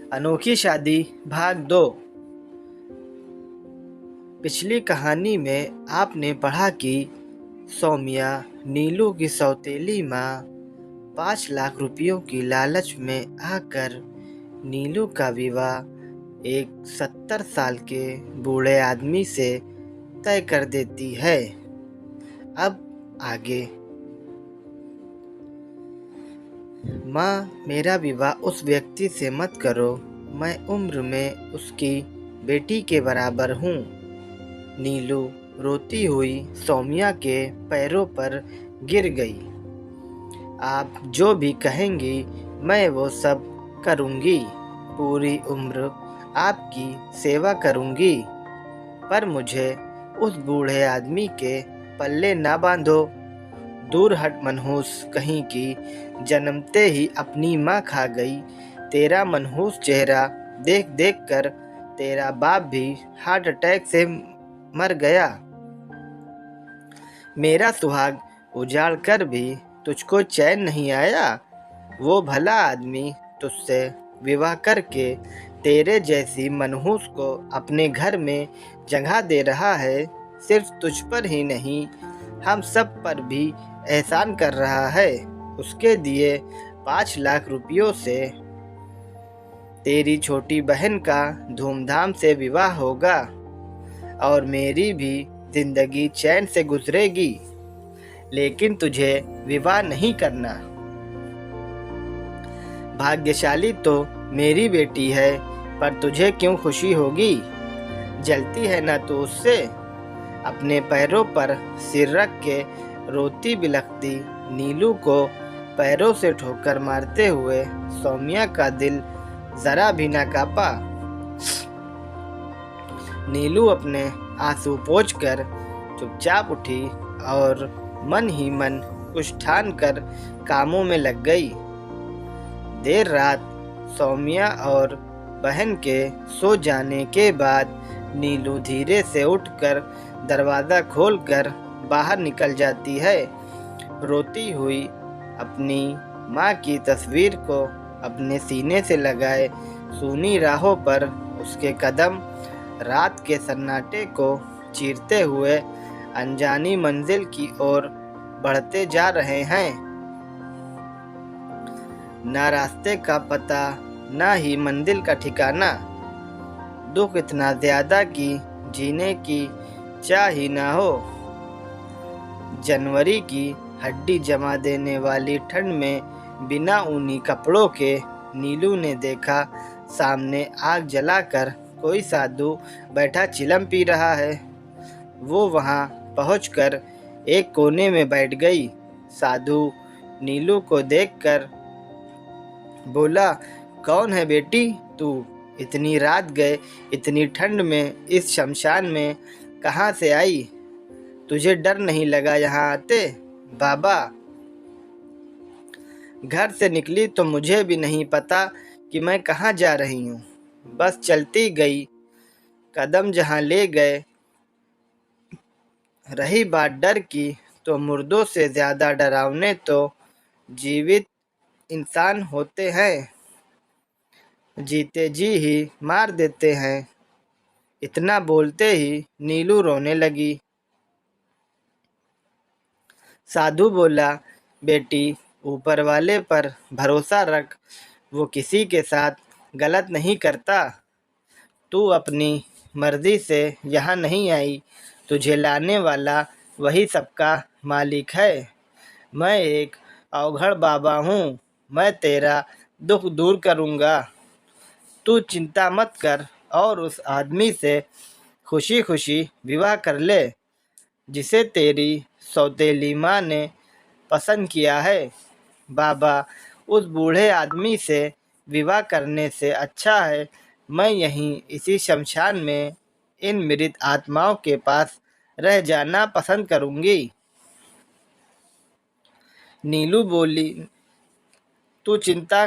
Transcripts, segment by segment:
अनोखी शादी भाग 2। पिछली कहानी में आपने पढ़ा कि सौम्या नीलू की सौतेली माँ 5 लाख रुपयों की लालच में आकर नीलू का विवाह एक 70 साल के बूढ़े आदमी से तय कर देती है। अब आगे। माँ, मेरा विवाह उस व्यक्ति से मत करो, मैं उम्र में उसकी बेटी के बराबर हूँ। नीलू रोती हुई सौम्या के पैरों पर गिर गई। आप जो भी कहेंगी मैं वो सब करूँगी, पूरी उम्र आपकी सेवा करूँगी, पर मुझे उस बूढ़े आदमी के पल्ले ना बांधो। दूर हट मनहूस कहीं की, जन्मते ही अपनी माँ खा गई। तेरा मनहूस चेहरा देख देख कर तेरा बाप भी हार्ट अटैक से मर गया। मेरा सुहाग उजाड़ कर भी तुझको चैन नहीं आया। वो भला आदमी तुझसे विवाह करके तेरे जैसी मनहूस को अपने घर में जगह दे रहा है। सिर्फ तुझ पर ही नहीं, हम सब पर भी एहसान कर रहा है। उसके दिए 5 लाख रुपयों से तेरी छोटी बहन का धूमधाम से विवाह होगा और मेरी भी जिंदगी चैन से गुजरेगी। लेकिन तुझे विवाह नहीं करना। भाग्यशाली तो मेरी बेटी है, पर तुझे क्यों खुशी होगी? जलती है ना तू उससे? अपने पैरों पर सिर रख के रोती बिलखती नीलू को पैरों से ठोकर मारते हुए सौम्या का दिल जरा भी ना कांपा। नीलू अपने आंसू पोंछकर चुपचाप उठी और मन ही मन कुछ ठान कर कामों में लग गई। देर रात सौम्या और बहन के सो जाने के बाद नीलू धीरे से उठकर दरवाज़ा खोलकर बाहर निकल जाती है। रोती हुई अपनी माँ की तस्वीर को अपने सीने से लगाए सूनी राहों पर उसके कदम रात के सन्नाटे को चीरते हुए अनजानी मंजिल की ओर बढ़ते जा रहे हैं। ना रास्ते का पता, ना ही मंजिल का ठिकाना। दुख इतना ज़्यादा कि जीने की चाह ही ना हो। जनवरी की हड्डी जमा देने वाली ठंड में बिना ऊनी कपड़ों के नीलू ने देखा सामने आग जलाकर कोई साधु बैठा चिलम पी रहा है। वो वहाँ पहुंचकर एक कोने में बैठ गई। साधु नीलू को देखकर बोला, कौन है बेटी तू? इतनी रात गए, इतनी ठंड में इस शमशान में कहाँ से आई? तुझे डर नहीं लगा यहाँ आते? बाबा, घर से निकली तो मुझे भी नहीं पता कि मैं कहाँ जा रही हूँ। बस चलती गई, कदम जहाँ ले गए। रही बात डर की, तो मुर्दों से ज़्यादा डरावने तो जीवित इंसान होते हैं, जीते जी ही मार देते हैं। इतना बोलते ही नीलू रोने लगी। साधु बोला, बेटी, ऊपर वाले पर भरोसा रख, वो किसी के साथ गलत नहीं करता। तू अपनी मर्जी से यहाँ नहीं आई, तुझे लाने वाला वही सबका मालिक है। मैं एक अवघड़ बाबा हूँ, मैं तेरा दुख दूर करूँगा। तू चिंता मत कर और उस आदमी से खुशी खुशी विवाह कर ले जिसे तेरी सौतेली माँ ने पसंद किया है। बाबा, उस बूढ़े आदमी से विवाह करने से अच्छा है मैं यहीं इसी शमशान में इन मृत आत्माओं के पास रह जाना पसंद करूँगी। नीलू बोली, तू चिंता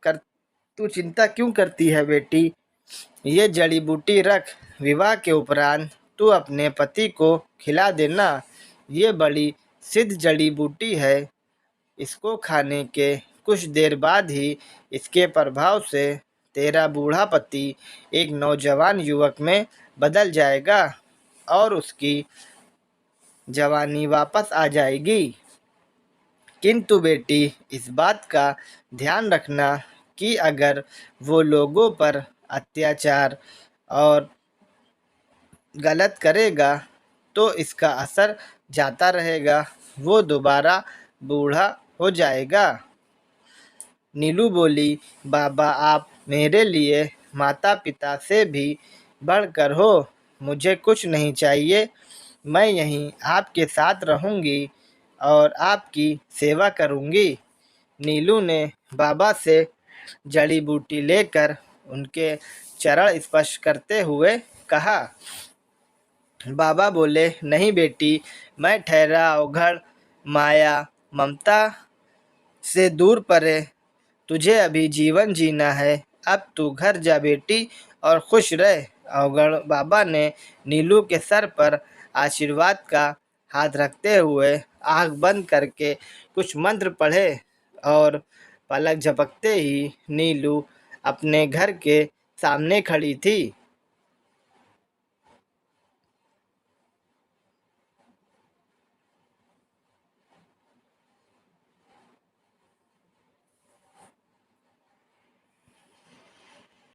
कर तू चिंता क्यों करती है बेटी? ये जड़ी बूटी रख, विवाह के उपरांत तू अपने पति को खिला देना। ये बड़ी सिद्ध जड़ी बूटी है। इसको खाने के कुछ देर बाद ही इसके प्रभाव से तेरा बूढ़ा पति एक नौजवान युवक में बदल जाएगा और उसकी जवानी वापस आ जाएगी। किंतु बेटी, इस बात का ध्यान रखना कि अगर वो लोगों पर अत्याचार और गलत करेगा तो इसका असर जाता रहेगा, वो दोबारा बूढ़ा हो जाएगा। नीलू बोली, बाबा आप मेरे लिए माता पिता से भी बढ़कर हो। मुझे कुछ नहीं चाहिए, मैं यहीं आपके साथ रहूँगी और आपकी सेवा करूँगी। नीलू ने बाबा से जड़ी बूटी लेकर उनके चरण स्पर्श करते हुए कहा। बाबा बोले, नहीं बेटी, मैं ठहरा अवघड़ माया ममता से दूर परे, तुझे अभी जीवन जीना है। अब तू घर जा बेटी और खुश रह। अवगढ़ बाबा ने नीलू के सर पर आशीर्वाद का हाथ रखते हुए आँख बंद करके कुछ मंत्र पढ़े और पलक झपकते ही नीलू अपने घर के सामने खड़ी थी।